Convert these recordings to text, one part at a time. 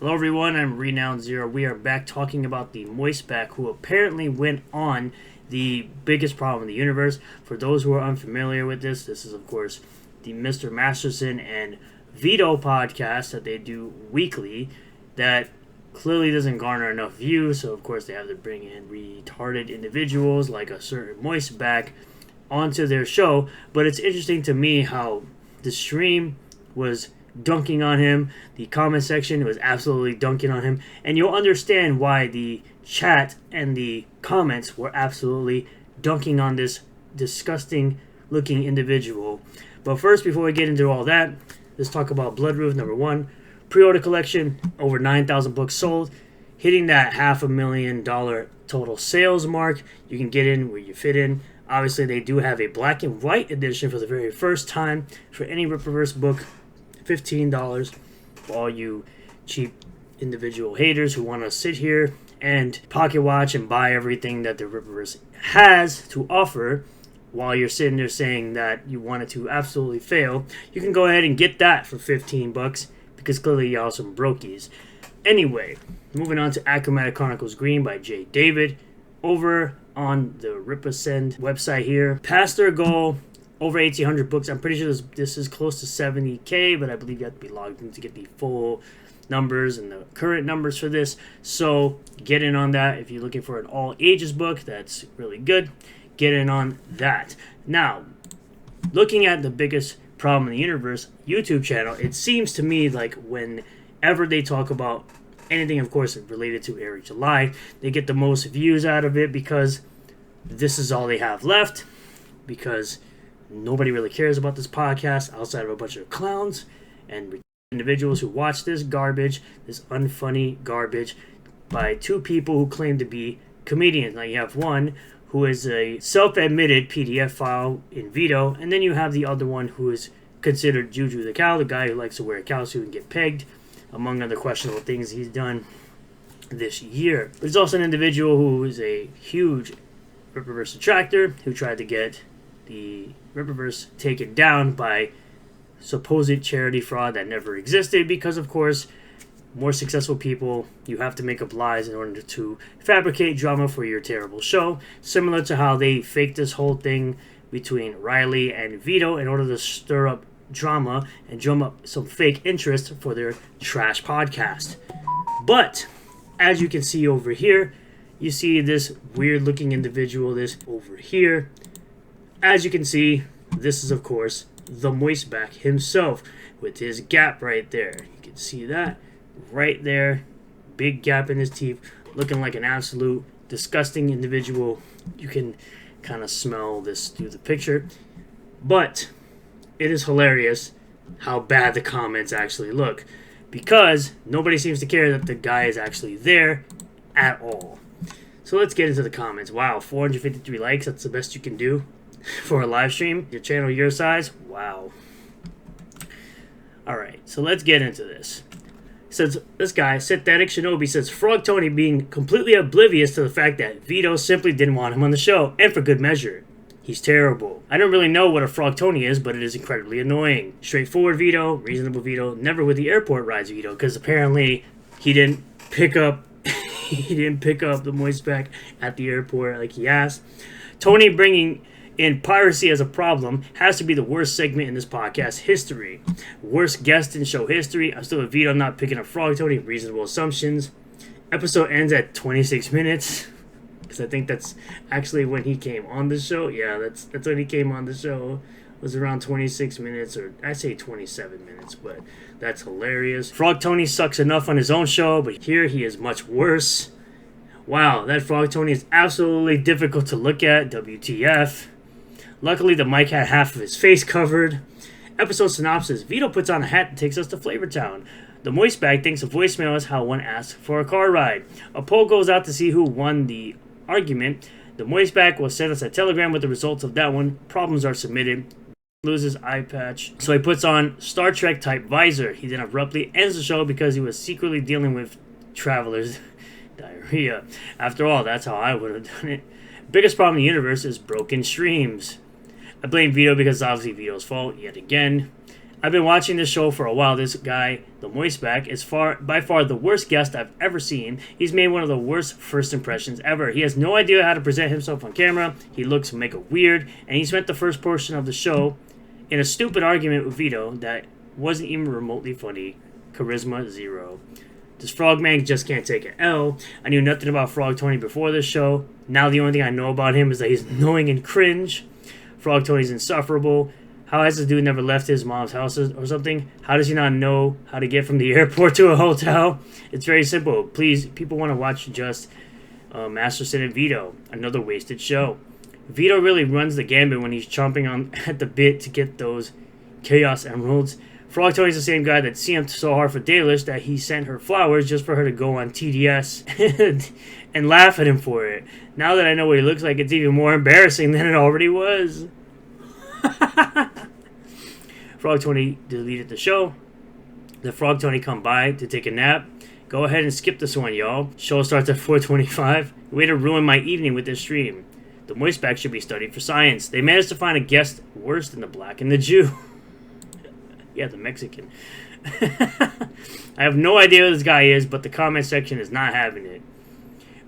Hello everyone, I'm Renowned Zero. We are back talking about the Moistback, who apparently went on the biggest problem in the universe. For those who are unfamiliar with this is of course the Mr. Masterson and Vito podcast that they do weekly that clearly doesn't garner enough views, so of course they have to bring in retarded individuals like a certain Moistback onto their show. But it's interesting to me how the stream was dunking on him, the comment section was absolutely dunking on him, and you'll understand why the chat and the comments were absolutely dunking on this disgusting looking individual. But first, before we get into all that, let's talk about Bloodroof #1 pre-order collection. Over 9,000 books sold, hitting that $500,000 total sales mark. You can get in where you fit in. Obviously, they do have a black and white edition for the very first time for any Rippaverse book. $15 for all you cheap individual haters who want to sit here and pocket watch and buy everything that the Rippaverse has to offer while you're sitting there saying that you want it to absolutely fail. You can go ahead and get that for $15 because clearly y'all some brokies. Anyway, moving on to Achromatic Chronicles Green by J. David over on the Ripasend website here. Past their goal, over 1,800 books. I'm pretty sure this is close to 70K, but I believe you have to be logged in to get the full numbers and the current numbers for this. So get in on that. If you're looking for an all ages book, that's really good. Get in on that. Now, looking at the biggest problem in the universe, YouTube channel, it seems to me like whenever they talk about anything, of course, related to Eric July, they get the most views out of it because this is all they have left. Because nobody really cares about this podcast outside of a bunch of clowns and individuals who watch this garbage, this unfunny garbage by two people who claim to be comedians. Now you have one who is a self-admitted PDF file in Vito, and then you have the other one who is considered Juju the cow, the guy who likes to wear a cow suit and get pegged, among other questionable things he's done this year. But he's also an individual who is a huge Rippaverse detractor who tried to get the Rippaverse taken down by supposed charity fraud that never existed because, of course, more successful people, you have to make up lies in order to fabricate drama for your terrible show, similar to how they faked this whole thing between Riley and Vito in order to stir up drama and drum up some fake interest for their trash podcast. But as you can see over here, you see this weird looking individual, this over here. As you can see, this is, of course, the Moistback himself with his gap right there. You can see that right there. Big gap in his teeth, looking like an absolute disgusting individual. You can kind of smell this through the picture. But it is hilarious how bad the comments actually look because nobody seems to care that the guy is actually there at all. So let's get into the comments. Wow, 453 likes. That's the best you can do for a live stream, your channel your size. Wow. Alright, so let's get into this. Says this guy, Synthetic Shinobi, says Frog Tony being completely oblivious to the fact that Vito simply didn't want him on the show, and for good measure. He's terrible. I don't really know what a Frog Tony is, but it is incredibly annoying. Straightforward Vito, reasonable Vito, never with the airport rides Vito, because apparently he didn't pick up the Moistback at the airport like he asked. Tony bringing in piracy as a problem has to be the worst segment in this podcast history. Worst guest in show history. I'm still a Vito not picking up Frog Tony. Reasonable assumptions. Episode ends at 26 minutes. Because I think that's actually when he came on the show. Yeah, that's when he came on the show. It was around 26 minutes, or I say 27 minutes, but that's hilarious. Frog Tony sucks enough on his own show, but here he is much worse. Wow, that Frog Tony is absolutely difficult to look at. WTF. Luckily, the mic had half of his face covered. Episode synopsis. Vito puts on a hat and takes us to Flavortown. The Moistbag thinks a voicemail is how one asks for a car ride. A poll goes out to see who won the argument. The Moistbag will send us a telegram with the results of that one. Problems are submitted. Loses eye patch. So he puts on Star Trek type visor. He then abruptly ends the show because he was secretly dealing with travelers' diarrhea. After all, that's how I would have done it. Biggest problem in the universe is broken streams. I blame Vito because it's obviously Vito's fault yet again. I've been watching this show for a while. This guy, the Moistback, is by far the worst guest I've ever seen. He's made one of the worst first impressions ever. He has no idea how to present himself on camera. He looks mega weird, and he spent the first portion of the show in a stupid argument with Vito that wasn't even remotely funny. Charisma 0. This Frogman just can't take an L. I knew nothing about Frog Tony before this show. Now the only thing I know about him is that he's annoying and cringe. Frog Tony's insufferable. How has this dude never left his mom's house or something? How does he not know how to get from the airport to a hotel? It's very simple. Please, people want to watch just Masterson and Vito. Another wasted show. Vito really runs the gambit when he's chomping on at the bit to get those Chaos Emeralds. Frog Tony's the same guy that simped so hard for Dalish that he sent her flowers just for her to go on TDS and laugh at him for it. Now that I know what he looks like, it's even more embarrassing than it already was. Frog Tony deleted the show. The Frog Tony come by to take a nap. Go ahead and skip this one, y'all. Show starts at 4:25. Way to ruin my evening with this stream. The Moistback should be studied for science. They managed to find a guest worse than the Black and the Jew. Yeah, the Mexican. I have no idea who this guy is, but the comment section is not having it.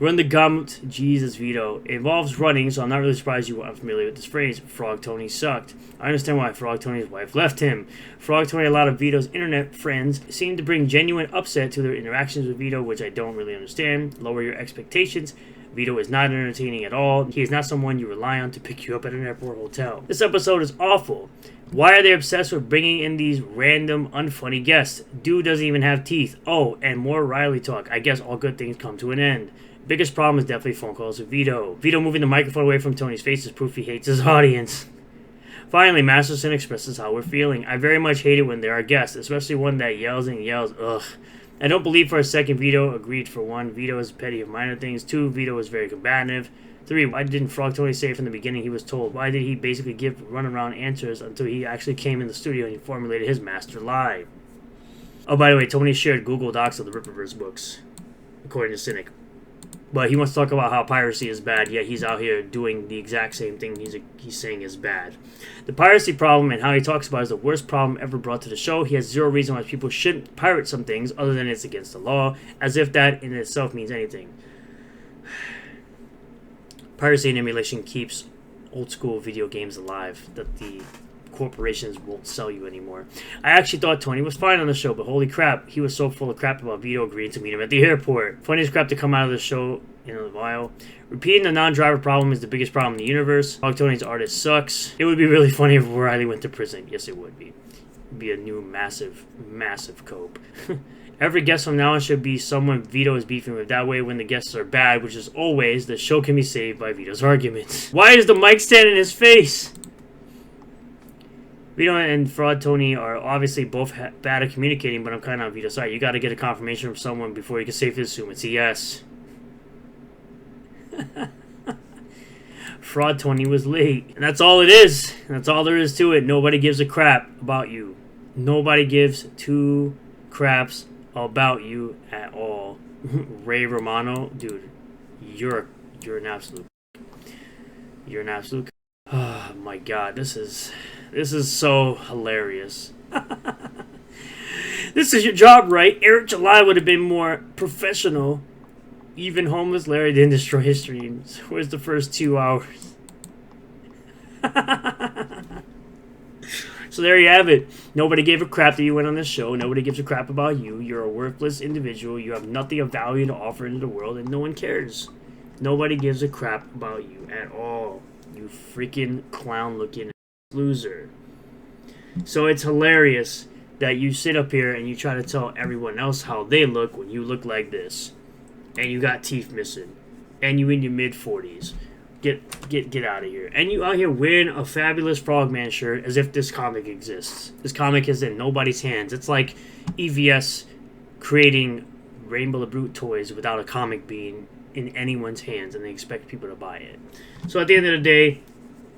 Run the gauntlet, Jesus Vito. It involves running, so I'm not really surprised you aren't familiar with this phrase. Frog Tony sucked. I understand why Frog Tony's wife left him. Frog Tony, a lot of Vito's internet friends, seem to bring genuine upset to their interactions with Vito, which I don't really understand. Lower your expectations. Vito is not entertaining at all. He is not someone you rely on to pick you up at an airport hotel. This episode is awful. Why are they obsessed with bringing in these random, unfunny guests? Dude doesn't even have teeth. Oh, and more Riley talk. I guess all good things come to an end. Biggest problem is definitely phone calls with Vito. Vito moving the microphone away from Tony's face is proof he hates his audience. Finally, Masterson expresses how we're feeling. I very much hate it when there are guests, especially one that yells and yells. Ugh. I don't believe for a second Vito agreed. For one, Vito is petty of minor things. 2, Vito is very combative. 3, why didn't Frog Tony say from the beginning he was told? Why did he basically give runaround answers until he actually came in the studio and he formulated his master lie? Oh, by the way, Tony shared Google Docs of the Rippaverse books, according to Cynic. But he wants to talk about how piracy is bad, yet he's out here doing the exact same thing he's saying is bad. The piracy problem and how he talks about it is the worst problem ever brought to the show. He has zero reason why people shouldn't pirate some things other than it's against the law, as if that in itself means anything. Piracy and emulation keeps old school video games alive that the corporations won't sell you anymore. I actually thought Tony was fine on the show, but holy crap, he was so full of crap about Vito agreeing to meet him at the airport. Funniest crap to come out of the show in a while. Repeating the non-driver problem is the biggest problem in the universe. Frog Tony's artist sucks. It would be really funny if Riley went to prison. Yes, it would be. It'd be a new massive, massive cope. Every guest from now on should be someone Vito is beefing with. That way, when the guests are bad, which is always, the show can be saved by Vito's arguments. Why is the mic stand in his face? Vito and Fraud Tony are obviously both bad at communicating, but I'm kind of on Vito's side. You got to get a confirmation from someone before you can safely assume it's a yes. Fraud Tony was late. And that's all it is. That's all there is to it. Nobody gives a crap about you. Nobody gives 2 craps about you at all. Ray Romano, dude, you're an absolute. You're an absolute. Oh my god, this is so hilarious. This is your job, right? Eric July would have been more professional. Even homeless Larry didn't destroy his streams. Where's the first 2 hours? So there you have it. Nobody gave a crap that you went on this show. Nobody gives a crap about you. You're a worthless individual. You have nothing of value to offer into the world, and no one cares. Nobody gives a crap about you at all. You freaking clown-looking loser. So it's hilarious that you sit up here and you try to tell everyone else how they look when you look like this. And you got teeth missing. And you in your mid-40s. Get out of here. And you out here wearing a fabulous Frogman shirt as if this comic exists. This comic is in nobody's hands. It's like EVS creating Rainbow the Brute toys without a comic being in anyone's hands, and they expect people to buy it. So at the end of the day,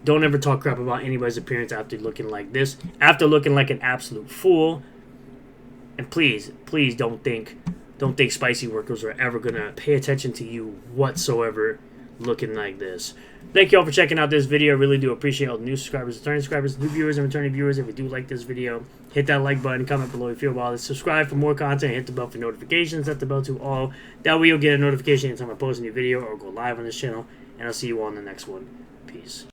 don't ever talk crap about anybody's appearance after looking like this, after looking like an absolute fool. And please don't think spicy workers are ever gonna pay attention to you whatsoever. looking like this. Thank you all for checking out this video. I really do appreciate all the new subscribers, returning subscribers, new viewers, and returning viewers. If you do like this video, hit that like button, comment below if you feel about it, subscribe for more content, hit the bell for notifications, set the bell to all. That way you'll get a notification anytime I post a new video or go live on this channel, and I'll see you all in the next one. Peace.